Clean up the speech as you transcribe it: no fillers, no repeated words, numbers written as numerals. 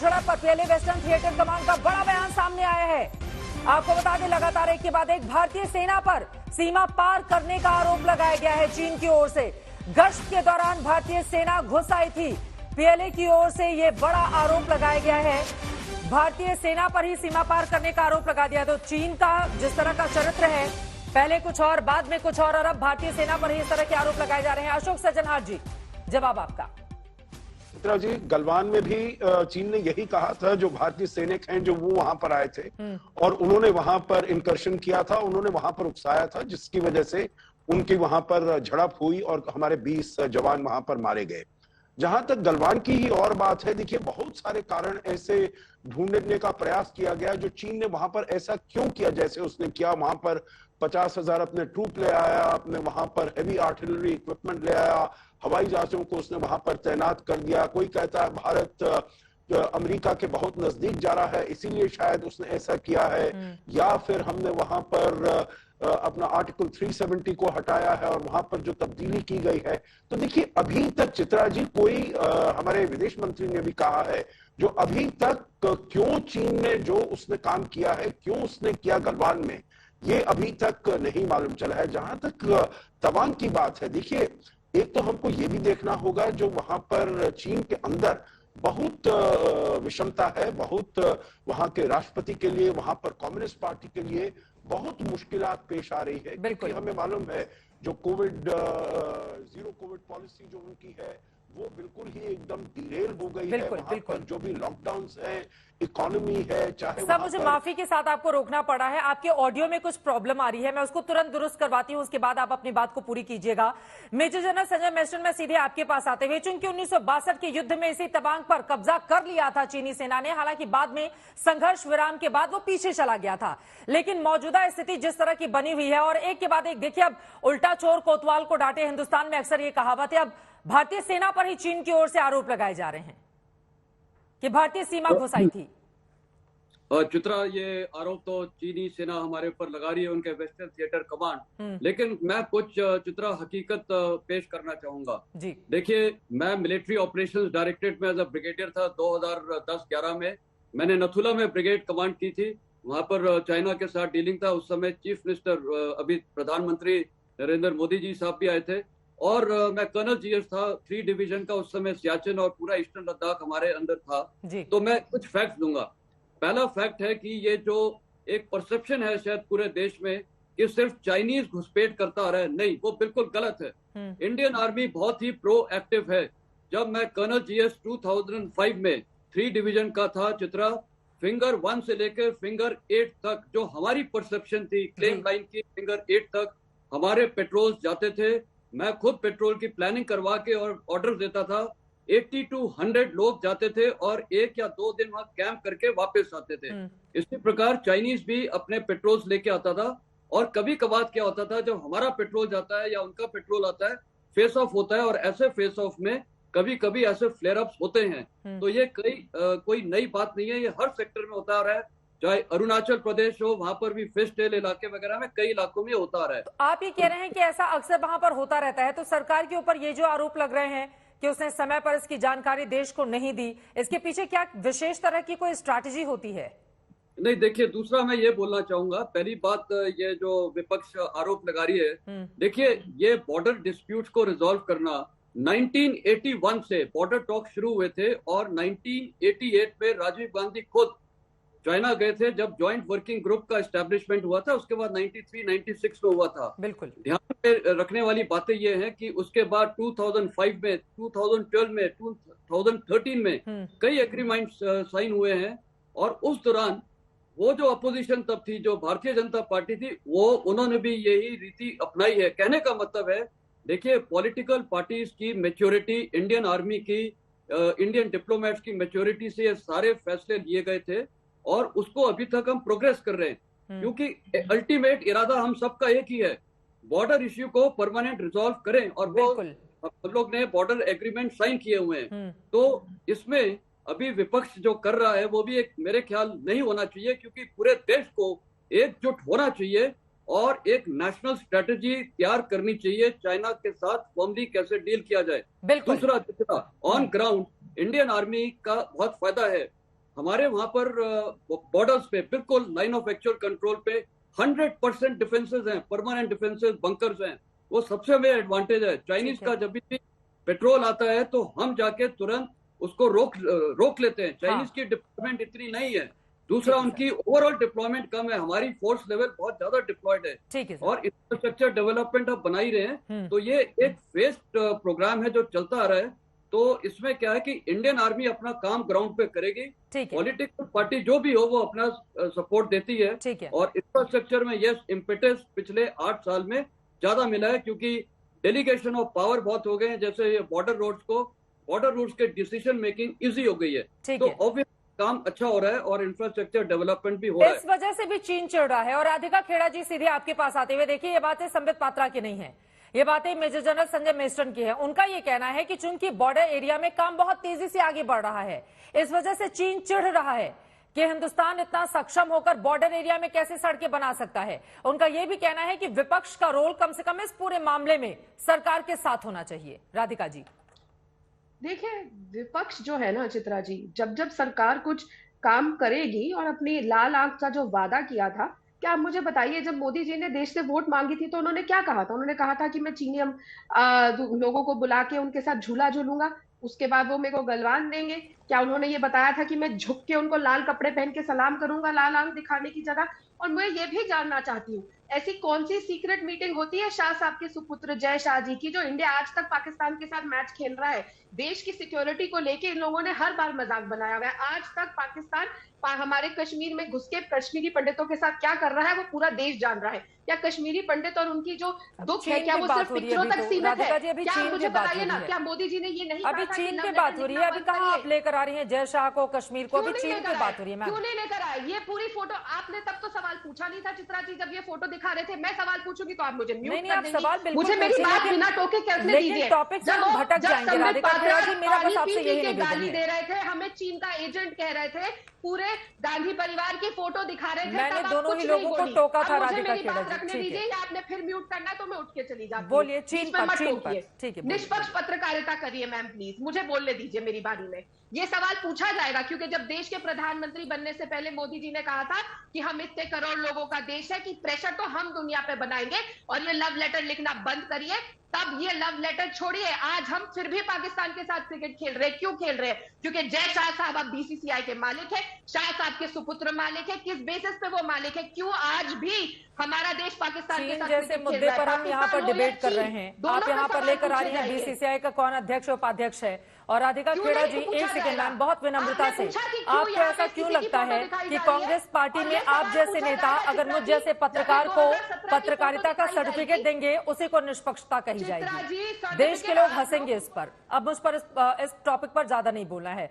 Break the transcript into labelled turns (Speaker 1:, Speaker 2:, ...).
Speaker 1: झड़प पर PLA western theatre कमान का बड़ा बयान सामने आया है। आपको बता दें, लगातार एक के बाद एक भारतीय सेना पर सीमा पार करने का आरोप लगाया गया है चीन की ओर से। गश्त के दौरान भारतीय सेना घुस आई थी। पीएलए की ओर से यह बड़ा आरोप लगाया गया है। भारतीय सेना पर ही सीमा पार करने का आरोप लगा दिया। तो चीन का जिस तरह का चरित्र है, पहले कुछ और बाद में कुछ और अब भारतीय सेना पर ही इस तरह के आरोप लगाए जा रहे हैं। अशोक सज्जनहार जी, जवाब आपका।
Speaker 2: चित्रा जी, गलवान में भी चीन ने यही कहा था, जो भारतीय सैनिक हैं जो वो वहां पर आए थे और उन्होंने वहां पर इंकर्शन किया था, उन्होंने वहां पर उकसाया था, जिसकी वजह से उनकी वहां पर झड़प हुई और हमारे 20 जवान वहां पर मारे गए। जहां तक गलवान की ही और बात है, देखिए बहुत सारे कारण ऐसे ढूंढने का प्रयास किया गया जो चीन ने वहां पर ऐसा क्यों किया जैसे उसने किया। वहां पर 50,000 अपने ट्रूप ले आया, अपने वहां पर हेवी आर्टिलरी इक्विपमेंट ले आया, हवाई जहाजों को उसने वहां पर तैनात कर दिया। कोई कहता है भारत अमेरिका के बहुत नजदीक जा रहा है इसीलिए शायद उसने ऐसा किया है, या फिर हमने वहां पर अपना आर्टिकल 370 को हटाया है और वहां पर जो तब्दीली की गई है। तो देखिए अभी तक चित्रा जी, कोई हमारे विदेश मंत्री ने भी कहा है, जो अभी तक क्यों चीन ने जो उसने काम किया है, क्यों उसने किया गलवान में, ये अभी तक नहीं मालूम चला है। जहां तक तवांग की बात है, देखिए एक तो हमको ये भी देखना होगा, जो वहां पर चीन के अंदर बहुत विषमता है, बहुत वहां के राष्ट्रपति के लिए, वहां पर कम्युनिस्ट पार्टी के लिए बहुत मुश्किलात पेश आ रही है। क्योंकि हमें मालूम है जो जीरो कोविड पॉलिसी जो उनकी है वो बिल्कुल ही एकदम डिरेल हो गई है। वहां पर जो भी लॉकडाउन है, इकोनॉमी है, चाहे
Speaker 1: सर मुझे माफी के साथ आपको रोकना पड़ा है, आपके ऑडियो में कुछ प्रॉब्लम आ रही है, मैं उसको तुरंत दुरुस्त करवाती हूं, उसके बाद आप अपनी बात को पूरी कीजिएगा। मेजर जनरल संजय मैस्टन, में सीधे आपके पास आते हुए, चूंकि 1962 के युद्ध में इसी तवांग पर कब्जा कर लिया था चीनी सेना ने, हालांकि बाद में संघर्ष विराम के बाद वो पीछे चला गया था, लेकिन मौजूदा स्थिति जिस तरह की बनी हुई है और एक के बाद एक देखिए, अब उल्टा चोर कोतवाल को डांटे, हिंदुस्तान में अक्सर ये कहावत है। अब भारतीय सेना पर ही चीन की ओर से आरोप लगाए जा रहे हैं कि भारतीय सीमा घुस आई थी।
Speaker 3: चित्रा, ये आरोप तो चीनी सेना हमारे ऊपर लगा रही है, उनके वेस्टर्न थिएटर कमांड, लेकिन मैं कुछ चित्रा हकीकत पेश करना चाहूंगा जी। देखिए, मैं मिलिट्री ऑपरेशंस डायरेक्टरेट में एज अ ब्रिगेडियर था 2010-11 में। मैंने नथुला में ब्रिगेड कमांड की थी, वहां पर चाइना के साथ डीलिंग था। उस समय चीफ मिनिस्टर अभी प्रधानमंत्री नरेंद्र मोदी जी साहब भी आए थे और मैं कर्नल जीएस था 3 डिवीजन का। उस समय सियाचिन और पूरा ईस्टर्न लद्दाख हमारे अंदर था। तो मैं कुछ फैक्ट दूंगा। पहला फैक्ट है कि ये जो एक परसेप्शन है शायद पूरे देश में कि सिर्फ चाइनीज घुसपैठ करता आ रहा है, नहीं, वो बिल्कुल गलत है। इंडियन आर्मी बहुत ही प्रोएक्टिव है। जब मैं कर्नल जीएस 2005 में 3 डिवीजन का था चित्रा, फिंगर 1 से लेकर फिंगर 8 तक जो हमारी परसेप्शन थी क्लेम लाइन की, फिंगर 8 तक हमारे पेट्रोल जाते थे। मैं खुद पेट्रोल की प्लानिंग करवा के और ऑर्डर देता था। 80 to 100 लोग जाते थे और 1 या 2 दिन वहां कैंप करके वापस आते थे। इसी प्रकार चाइनीज भी अपने पेट्रोल लेके आता था और कभी कभार क्या होता था, जब हमारा पेट्रोल जाता है या उनका पेट्रोल आता है, फेस ऑफ होता है और ऐसे फेस ऑफ में कभी कभी ऐसे फ्लेयर अप्स होते हैं। तो ये कोई नई बात नहीं है, ये हर सेक्टर में होता आ रहा है, चाहे अरुणाचल प्रदेश हो, वहां पर भी फिश टेल इलाके वगैरह में कई इलाकों में होता आ रहा है।
Speaker 1: तो आप ये कह रहे हैं कि ऐसा अक्सर वहां पर होता रहता है, तो सरकार के ऊपर ये जो आरोप लग रहे हैं कि उसने समय पर इसकी जानकारी देश को नहीं दी, इसके पीछे क्या विशेष तरह की कोई स्ट्रैटेजी होती है?
Speaker 3: नहीं, देखिए, दूसरा मैं ये बोलना चाहूंगा, पहली बात ये जो विपक्ष आरोप लगा रही है, देखिए ये बॉर्डर डिस्प्यूट को रिजॉल्व करना 1981 से बॉर्डर टॉक शुरू हुए थे और 1988 में राजीव गांधी खुद चाइना गए थे जब ज्वाइंट वर्किंग ग्रुप का एस्टेब्लिशमेंट हुआ था। उसके बाद 93-96 में हुआ था। बिल्कुल ध्यान में रखने वाली बातें ये हैं कि उसके बाद 2005 में, 2012 में, 2013 में कई एग्रीमेंट्स साइन हुए हैं और उस दौरान वो जो अपोजिशन तब थी, जो भारतीय जनता पार्टी थी, वो उन्होंने भी यही रीति अपनाई है। कहने का मतलब है, देखिए, पॉलिटिकल पार्टीज की मैच्योरिटी, इंडियन आर्मी की, इंडियन डिप्लोमेट्स की मैच्योरिटी से ये सारे फैसले लिए गए थे और उसको अभी तक हम प्रोग्रेस कर रहे हैं, क्योंकि अल्टीमेट इरादा हम सबका एक ही है, बॉर्डर इश्यू को परमानेंट रिजॉल्व करें और वो हम लोग ने बॉर्डर एग्रीमेंट साइन किए हुए हैं। तो इसमें अभी विपक्ष जो कर रहा है वो भी एक मेरे ख्याल नहीं होना चाहिए, क्योंकि पूरे देश को एकजुट होना चाहिए और एक नेशनल स्ट्रेटेजी तैयार करनी चाहिए चाइना के साथ फॉर्मली कैसे डील किया जाए। दूसरा ऑन ग्राउंड इंडियन आर्मी का बहुत फायदा है। हमारे वहां पर बॉर्डर्स पे बिल्कुल लाइन ऑफ एक्चुअल कंट्रोल पे 100% डिफेंसेस हैं, परमानेंट डिफेंसेस, बंकर्स हैं। वो सबसे बड़ा एडवांटेज है। चाइनीज का जब भी पेट्रोल आता है तो हम जाके तुरंत उसको रोक लेते हैं। चाइनीज की डिप्लॉयमेंट इतनी नहीं है। दूसरा, उनकी ओवरऑल डिप्लॉयमेंट कम है, हमारी फोर्स लेवल बहुत ज्यादा डिप्लॉयड है और इंफ्रास्ट्रक्चर डेवलपमेंट अब बना ही रहे हैं। तो ये एक फेस्ड प्रोग्राम है जो चलता आ रहा है। तो इसमें क्या है कि इंडियन आर्मी अपना काम ग्राउंड पे करेगी, पॉलिटिकल पार्टी जो भी हो वो अपना सपोर्ट देती है और इंफ्रास्ट्रक्चर में यस इम्पेटस पिछले 8 साल में ज्यादा मिला है क्योंकि डेलीगेशन ऑफ पावर बहुत हो गए हैं। जैसे बॉर्डर रोड्स के डिसीजन मेकिंग इजी हो गई है। तो ऑब्वियस काम अच्छा हो रहा है और इंफ्रास्ट्रक्चर डेवलपमेंट भी हो रहा है।
Speaker 1: इस वजह से भी चीन चिढ़ रहा है। और राधिका खेड़ा जी, सीधे आपके पास आते हुए, देखिए ये बातें संबित पात्रा की नहीं है, ये बातें मेजर जनरल संजय मेस्टन की है। उनका ये कहना है कि चूंकि बॉर्डर एरिया में काम बहुत तेजी से आगे बढ़ रहा है, इस वजह से चीन चिढ़ रहा है कि हिंदुस्तान इतना सक्षम होकर बॉर्डर एरिया में कैसे सड़कें बना सकता है। उनका यह भी कहना है कि विपक्ष का रोल कम से कम इस पूरे मामले में सरकार के साथ होना चाहिए। राधिका जी,
Speaker 4: देखिए, विपक्ष जो है ना चित्रा जी, जब जब सरकार कुछ काम करेगी और अपनी लाल आंख का जो वादा किया था, क्या आप मुझे बताइए, जब मोदी जी ने देश से वोट मांगी थी तो उन्होंने क्या कहा था? उन्होंने कहा था कि मैं चीनी लोगों को बुला के उनके साथ झूला झूलूंगा, उसके बाद वो मेरे को गलवान देंगे। क्या उन्होंने ये बताया था कि मैं झुक के उनको लाल कपड़े पहन के सलाम करूंगा लाल आंख दिखाने की जगह? और मैं ये भी जानना चाहती हूँ, ऐसी कौन सी सीक्रेट मीटिंग होती है शाह साहब के सुपुत्र जय शाह जी की, जो इंडिया आज तक पाकिस्तान के साथ मैच खेल रहा है? देश की सिक्योरिटी को लेके इन लोगों ने हर बार मजाक बनाया हुआ है। आज तक पाकिस्तान हमारे कश्मीर में घुस के कश्मीरी पंडितों के साथ क्या कर रहा है वो पूरा देश जान रहा है। क्या कश्मीरी पंडित और उनकी जो दुख है क्या वो सिर्फ पिक्चरों तक सीमित है? क्या मुझे बताइए ना, क्या मोदी जी ने ये नहीं
Speaker 1: अभी चीन की बात हो रही है? अभी कहाँ आप लेकर आ रही हैं जय शाह को कश्मीर को? अभी चीन की बात हो रही है।
Speaker 4: क्यों नहीं लेकर आए? ये पूरी फोटो आपने तब तो सवाल पूछा नहीं था चित्रा जी, जब ये फोटो दिखा रहे थे। मैं सवाल पूछूंगी तो आप मुझे म्यूट कर देंगी। मुझे मेरी बात बिना टोके कैसे दीजिए?
Speaker 1: टॉपिक से हम भटक जाएंगे। राधिका खेड़ा जी, मेरा बस आपसे यही निवेदन है।
Speaker 4: गाली दे रहे थे, हमें चीन का एजेंट कह रहे थे, पूरे गांधी परिवार की फोटो दिखा रहे थे।
Speaker 1: मैंने दोनों ही लोगों को टोका था। राधिका खेड़ा जी,
Speaker 4: रखने दीजिए, या आपने फिर म्यूट करना है तो मैं उठ के चली जाती हूँ।
Speaker 1: बोलिए, चीन पर ठीक है।
Speaker 4: निष्पक्ष पत्रकारिता करिए मैम, प्लीज मुझे बोलने दीजिए मेरी बारी में। ये सवाल पूछा जाएगा क्योंकि जब देश के प्रधानमंत्री बनने से पहले मोदी जी ने कहा था कि हम इतने करोड़ लोगों का देश है कि प्रेशर तो हम दुनिया पे बनाएंगे और ये लव लेटर लिखना बंद करिए। तब ये लव लेटर छोड़िए। आज हम फिर भी पाकिस्तान के साथ क्रिकेट खेल रहे हैं। क्यों खेल रहे हैं? क्योंकि जय शाह साहब अब बीसीसीआई के मालिक है, शाह साहब के सुपुत्र मालिक है। किस बेसिस पे वो मालिक है? क्यों आज भी हमारा देश पाकिस्तान के साथ
Speaker 1: जैसे मुद्दे पर हम यहाँ पर डिबेट कर रहे हैं, आप यहाँ पर लेकर आ रही हैं बीसीसीआई का कौन अध्यक्ष उपाध्यक्ष है। और राधिका खेड़ा जी, एक सेकंड मैम, बहुत विनम्रता से, आपको ऐसा क्यों लगता है कि कांग्रेस पार्टी में आप जैसे नेता अगर मुझ जैसे पत्रकार को पत्रकारिता का सर्टिफिकेट देंगे उसी को निष्पक्षता कही जाएगी? देश के लोग हंसेंगे इस पर। अब मुझ पर इस टॉपिक पर ज्यादा नहीं बोलना है।